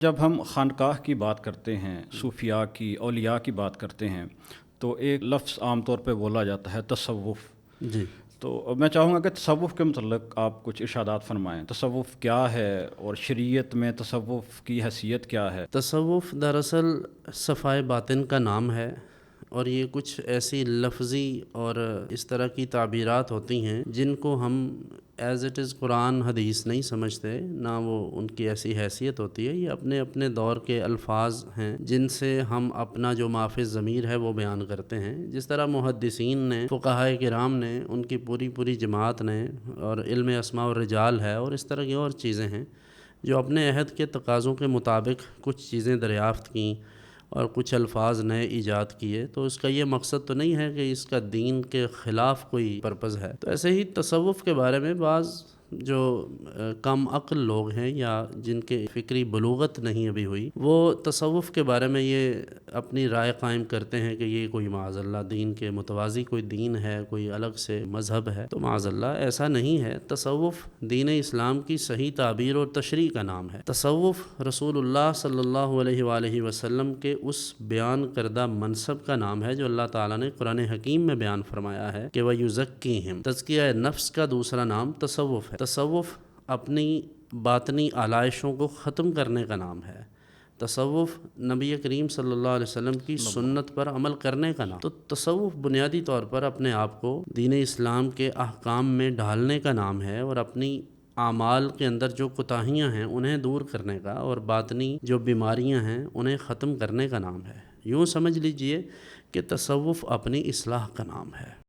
جب ہم خانقاہ کی بات کرتے ہیں، صوفیاء کی، اولیاء کی بات کرتے ہیں، تو ایک لفظ عام طور پہ بولا جاتا ہے تصوف۔ جی، تو میں چاہوں گا کہ تصوف کے متعلق آپ کچھ ارشادات فرمائیں۔ تصوف کیا ہے اور شریعت میں تصوف کی حیثیت کیا ہے؟ تصوف دراصل صفائے باطن کا نام ہے، اور یہ کچھ ایسی لفظی اور اس طرح کی تعبیرات ہوتی ہیں جن کو ہم ایز اٹ از قرآن حدیث نہیں سمجھتے، نہ وہ ان کی ایسی حیثیت ہوتی ہے۔ یہ اپنے اپنے دور کے الفاظ ہیں جن سے ہم اپنا جو ما فی الضمیر ہے وہ بیان کرتے ہیں۔ جس طرح محدثین نے، فقہائے کرام نے، ان کی پوری جماعت نے، اور علم اسماء والرجال ہے، اور اس طرح کی اور چیزیں ہیں جو اپنے عہد کے تقاضوں کے مطابق کچھ چیزیں دریافت کیں اور کچھ الفاظ نئے ایجاد کیے۔ تو اس کا یہ مقصد تو نہیں ہے کہ اس کا دین کے خلاف کوئی پرپز ہے۔ تو ایسے ہی تصوف کے بارے میں بعض جو کم عقل لوگ ہیں یا جن کے فکری بلوغت نہیں ابھی ہوئی، وہ تصوف کے بارے میں یہ اپنی رائے قائم کرتے ہیں کہ یہ کوئی معاذ اللہ دین کے متوازی کوئی دین ہے، کوئی الگ سے مذہب ہے۔ تو معاذ اللہ ایسا نہیں ہے۔ تصوف دین اسلام کی صحیح تعبیر اور تشریح کا نام ہے۔ تصوف رسول اللہ صلی اللہ علیہ وآلہ وسلم کے اس بیان کردہ منصب کا نام ہے جو اللہ تعالیٰ نے قرآن حکیم میں بیان فرمایا ہے کہ وَيُزَكِّيهِمْ۔ تزکیہ نفس کا دوسرا نام تصوف ہے۔ تصوف اپنی باطنی آلائشوں کو ختم کرنے کا نام ہے۔ تصوف نبی کریم صلی اللہ علیہ وسلم کی سنت پر عمل کرنے کا نام۔ تو تصوف بنیادی طور پر اپنے آپ کو دین اسلام کے احکام میں ڈھالنے کا نام ہے، اور اپنی اعمال کے اندر جو کوتاہیاں ہیں انہیں دور کرنے کا، اور باطنی جو بیماریاں ہیں انہیں ختم کرنے کا نام ہے۔ یوں سمجھ لیجئے کہ تصوف اپنی اصلاح کا نام ہے۔